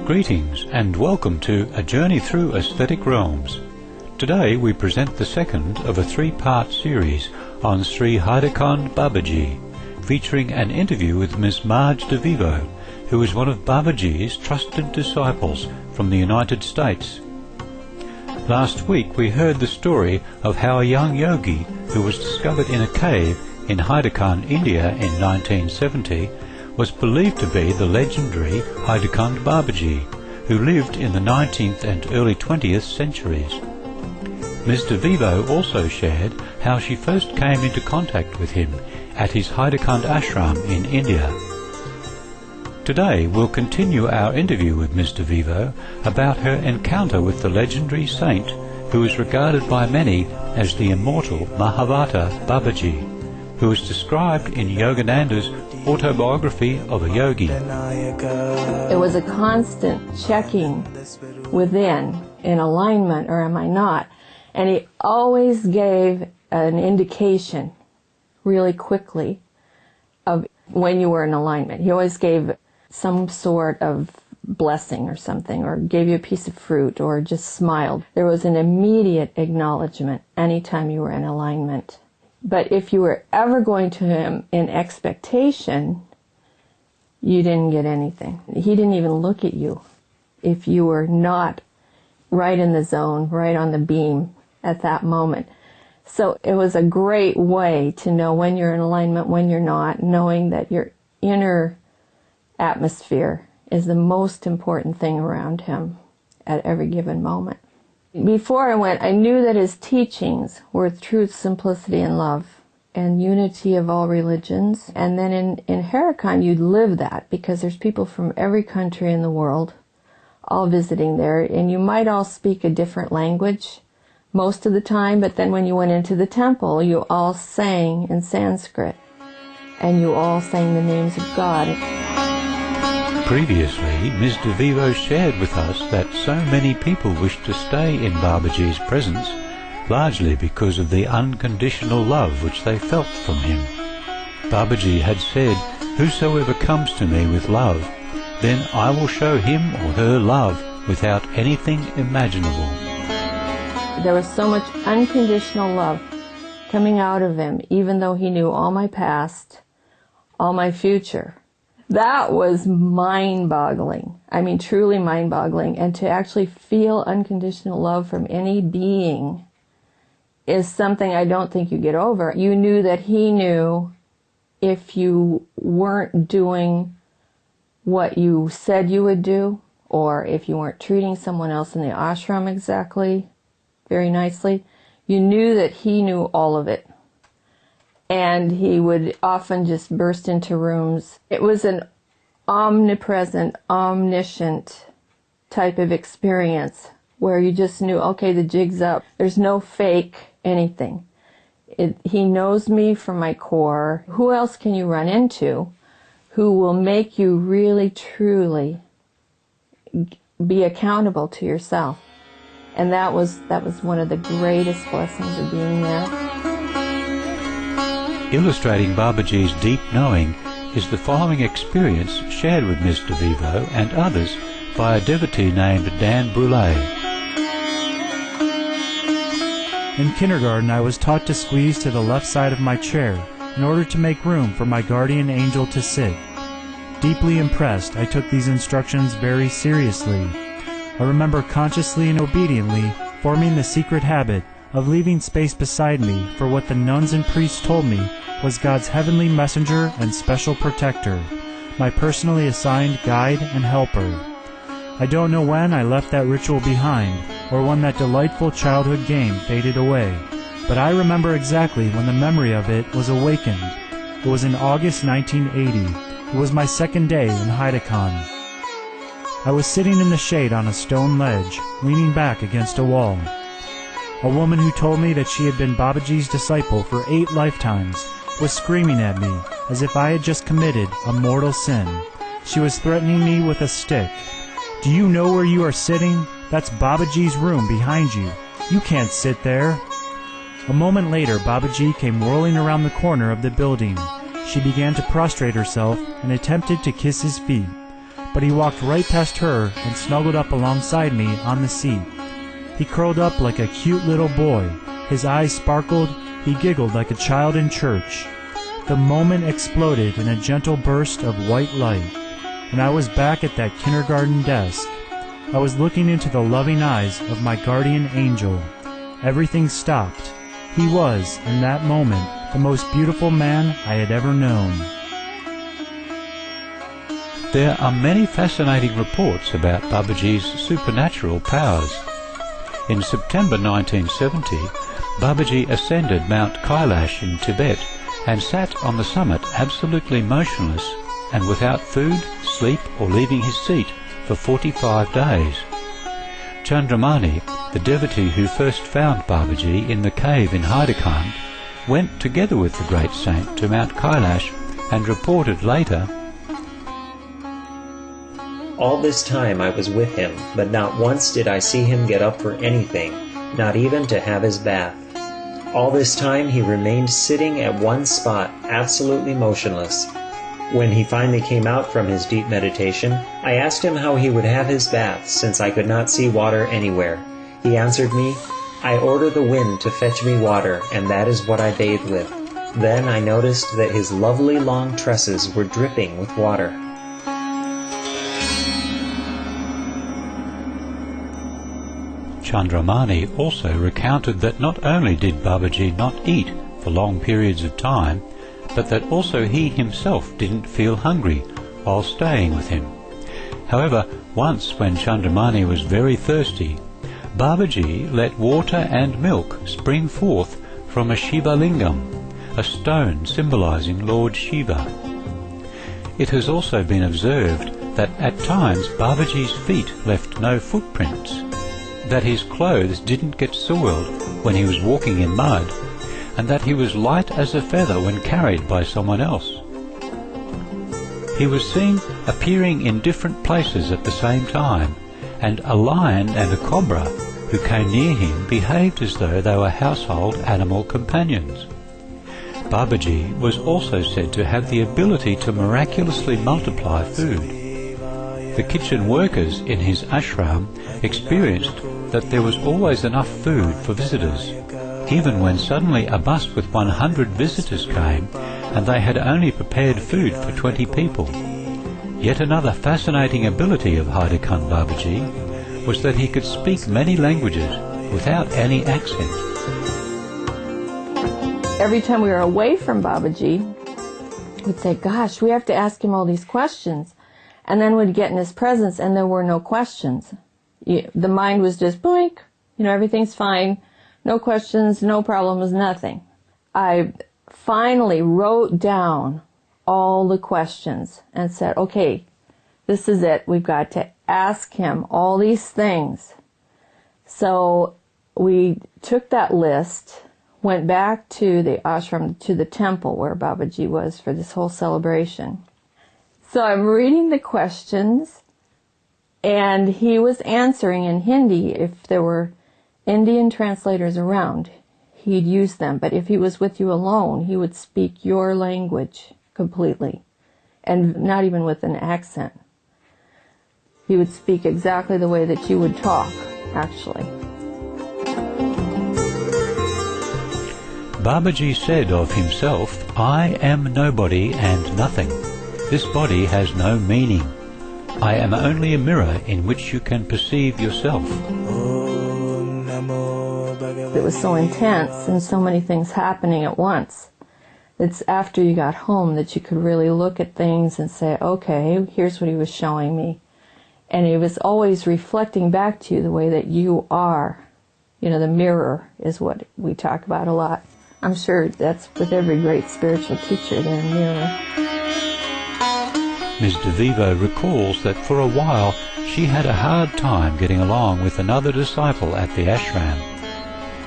Greetings and welcome to A Journey Through Aesthetic Realms. Today we present the second of a three-part series on Sri Haidakhand Babaji, featuring an interview with Miss Marge DeVivo, who is one of Babaji's trusted disciples from the United States. Last week we heard the story of how a young yogi who was discovered in a cave in Haidakhand, India in 1970 was believed to be the legendary Haidakhand Babaji, who lived in the 19th and early 20th centuries. Ms. DeVivo also shared how she first came into contact with him at his Haidakhand ashram in India. Today we'll continue our interview with Ms. DeVivo about her encounter with the legendary saint who is regarded by many as the immortal Mahavata Babaji, who is described in Yogananda's Autobiography of a Yogi. It was a constant checking within, in alignment or am I not, and he always gave an indication really quickly of when you were in alignment. He always gave some sort of blessing or something, or gave you a piece of fruit, or just smiled. There was an immediate acknowledgement anytime you were in alignment. But if you were ever going to him in expectation, you didn't get anything. He didn't even look at you if you were not right in the zone, right on the beam at that moment. So it was a great way to know when you're in alignment, when you're not, knowing that your inner atmosphere is the most important thing around him at every given moment. Before I went, I knew that his teachings were truth, simplicity, and love, and unity of all religions. And then in Haidakhand, you'd live that, because there's people from every country in the world all visiting there, and you might all speak a different language most of the time, but then when you went into the temple, you all sang in Sanskrit, and you all sang the names of God. Previously, Ms. DeVivo shared with us that so many people wished to stay in Babaji's presence, largely because of the unconditional love which they felt from him. Babaji had said, "Whosoever comes to me with love, then I will show him or her love without anything imaginable." There was so much unconditional love coming out of him, even though he knew all my past, all my future. That was mind-boggling. I mean, truly mind-boggling. And to actually feel unconditional love from any being is something I don't think you get over. You knew that he knew if you weren't doing what you said you would do, or if you weren't treating someone else in the ashram exactly, very nicely. You knew that he knew all of it. And he would often just burst into rooms. It was an omnipresent, omniscient type of experience where you just knew, okay, the jig's up. There's no fake anything. He knows me from my core. Who else can you run into who will make you really, truly be accountable to yourself? And that was one of the greatest blessings of being there. Illustrating Babaji's deep knowing is the following experience shared with Ms. DeVivo and others by a devotee named Dan Brule. In kindergarten, I was taught to squeeze to the left side of my chair in order to make room for my guardian angel to sit. Deeply impressed, I took these instructions very seriously. I remember consciously and obediently forming the secret habit of leaving space beside me for what the nuns and priests told me was God's heavenly messenger and special protector, my personally assigned guide and helper. I don't know when I left that ritual behind, or when that delightful childhood game faded away, but I remember exactly when the memory of it was awakened. It was in August 1980. It was my second day in Haidakhand. I was sitting in the shade on a stone ledge, leaning back against a wall. A woman who told me that she had been Babaji's disciple for 8 lifetimes was screaming at me as if I had just committed a mortal sin. She was threatening me with a stick. "Do you know where you are sitting? That's Babaji's room behind you. You can't sit there." A moment later, Babaji came whirling around the corner of the building. She began to prostrate herself and attempted to kiss his feet. but he walked right past her and snuggled up alongside me on the seat. He curled up like a cute little boy. His eyes sparkled. He giggled like a child in church. The moment exploded in a gentle burst of white light, and I was back at that kindergarten desk. I was looking into the loving eyes of my guardian angel. Everything stopped. He was, in that moment, the most beautiful man I had ever known. There are many fascinating reports about Babaji's supernatural powers. In September 1970, Babaji ascended Mount Kailash in Tibet and sat on the summit absolutely motionless and without food, sleep or leaving his seat for 45 days. Chandramani, the devotee who first found Babaji in the cave in Haidakand, went together with the great saint to Mount Kailash and reported later, "All this time I was with him, but not once did I see him get up for anything, not even to have his bath. All this time he remained sitting at one spot, absolutely motionless. When he finally came out from his deep meditation, I asked him how he would have his bath, since I could not see water anywhere. He answered me, 'I order the wind to fetch me water, and that is what I bathe with.' Then I noticed that his lovely long tresses were dripping with water." Chandramani also recounted that not only did Babaji not eat for long periods of time, but that also he himself didn't feel hungry while staying with him. However, once when Chandramani was very thirsty, Babaji let water and milk spring forth from a Shiva Lingam, a stone symbolizing Lord Shiva. It has also been observed that at times Babaji's feet left no footprints, that his clothes didn't get soiled when he was walking in mud, and that he was light as a feather when carried by someone else. He was seen appearing in different places at the same time, and a lion and a cobra who came near him behaved as though they were household animal companions. Babaji was also said to have the ability to miraculously multiply food. The kitchen workers in his ashram experienced that there was always enough food for visitors, even when suddenly a bus with 100 visitors came and they had only prepared food for 20 people. Yet another fascinating ability of Haidakand Babaji was that he could speak many languages without any accent. Every time we were away from Babaji, we'd say, gosh, we have to ask him all these questions. And then we'd get in his presence and there were no questions. The mind was just boink, everything's fine, no questions, no problems, nothing. I finally wrote down all the questions and said, okay, this is it. We've got to ask him all these things. So we took that list, went back to the ashram, to the temple where Babaji was for this whole celebration. So I'm reading the questions, and he was answering in Hindi. If there were Indian translators around, he'd use them. But if he was with you alone, he would speak your language completely, and not even with an accent. He would speak exactly the way that you would talk, actually. Babaji said of himself, "I am nobody and nothing. This body has no meaning. I am only a mirror in which you can perceive yourself." It was so intense and so many things happening at once. It's after you got home that you could really look at things and say, okay, here's what he was showing me. And he was always reflecting back to you the way that you are. The mirror is what we talk about a lot. I'm sure that's with every great spiritual teacher, their mirror. Ms. DeVivo recalls that for a while she had a hard time getting along with another disciple at the ashram.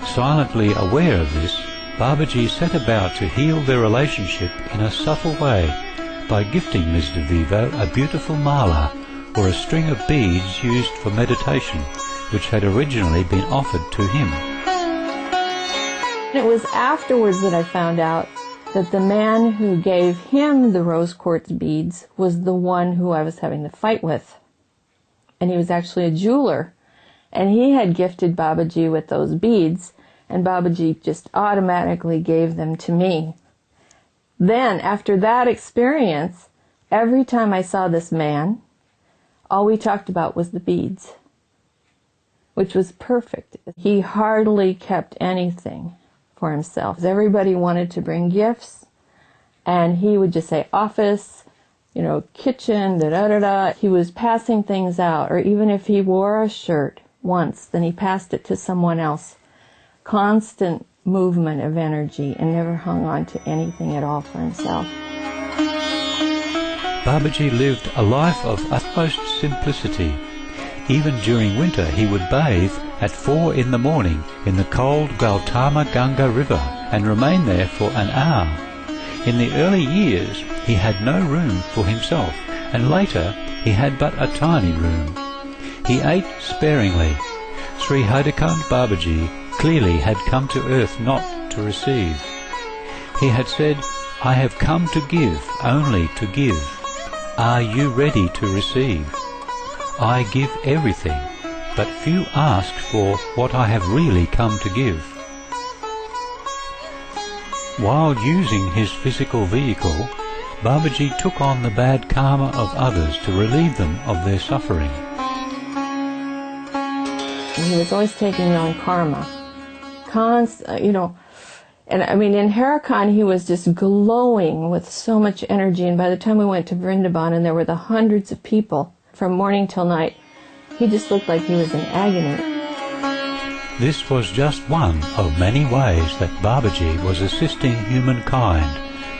Silently aware of this, Babaji set about to heal their relationship in a subtle way by gifting Ms. DeVivo a beautiful mala, or a string of beads used for meditation, which had originally been offered to him. It was afterwards that I found out that the man who gave him the rose quartz beads was the one who I was having the fight with. And he was actually a jeweler. And he had gifted Babaji with those beads, and Babaji just automatically gave them to me. Then, after that experience, every time I saw this man, all we talked about was the beads, which was perfect. He hardly kept anything for himself. Everybody wanted to bring gifts, and he would just say office, kitchen, da-da-da-da. He was passing things out, or even if he wore a shirt once, then he passed it to someone else. Constant movement of energy, and never hung on to anything at all for himself. Babaji lived a life of utmost simplicity. Even during winter he would bathe at 4 in the morning in the cold Gautama Ganga River and remain there for an hour. In the early years he had no room for himself, and later he had but a tiny room. He ate sparingly. Sri Hadikand Babaji clearly had come to earth not to receive. He had said, "I have come to give, only to give. Are you ready to receive? I give everything, but few ask for what I have really come to give." While using his physical vehicle, Babaji took on the bad karma of others to relieve them of their suffering. And he was always taking on karma. And I mean, in Harakan he was just glowing with so much energy, and by the time we went to Vrindavan and there were the hundreds of people from morning till night, he just looked like he was in agony. This was just one of many ways that Babaji was assisting humankind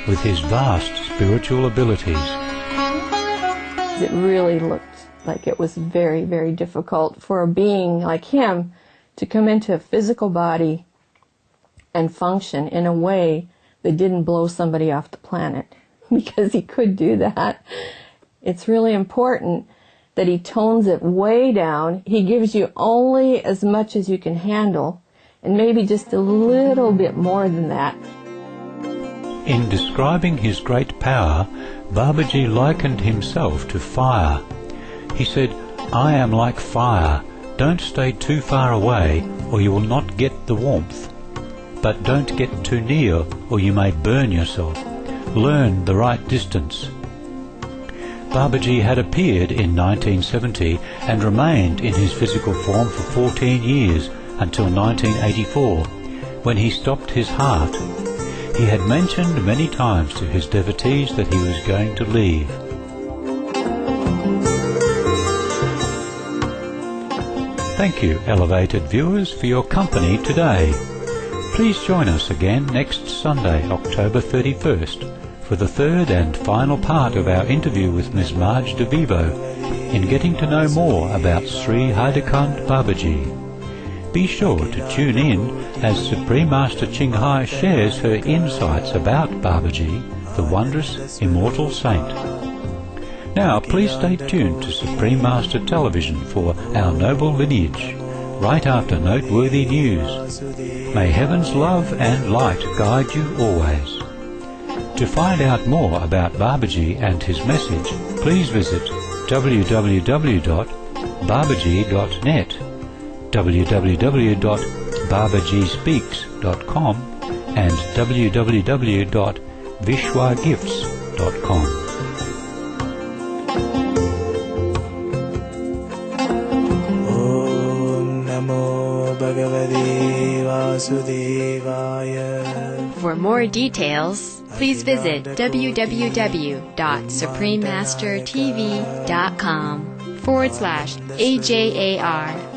with his vast spiritual abilities. It really looked like it was very, very difficult for a being like him to come into a physical body and function in a way that didn't blow somebody off the planet, because he could do that. It's really important that he tones it way down. He gives you only as much as you can handle, and maybe just a little bit more than that. In describing his great power, Babaji likened himself to fire. He said, "I am like fire. Don't stay too far away, or you will not get the warmth. But don't get too near, or you may burn yourself. Learn the right distance." Babaji had appeared in 1970 and remained in his physical form for 14 years until 1984, when he stopped his heart. He had mentioned many times to his devotees that he was going to leave. Thank you, elevated viewers, for your company today. Please join us again next Sunday, October 31st, for the third and final part of our interview with Ms. Marge DeVivo in getting to know more about Sri Hadikand Babaji. Be sure to tune in as Supreme Master Ching Hai shares her insights about Babaji, the wondrous immortal saint. Now please stay tuned to Supreme Master Television for our noble lineage, right after noteworthy news. May heaven's love and light guide you always. To find out more about Babaji and his message, please visit www.babaji.net, www.babajispeaks.com, and www.vishwagifts.com. For more details, please visit www.suprememastertv.com/AJAR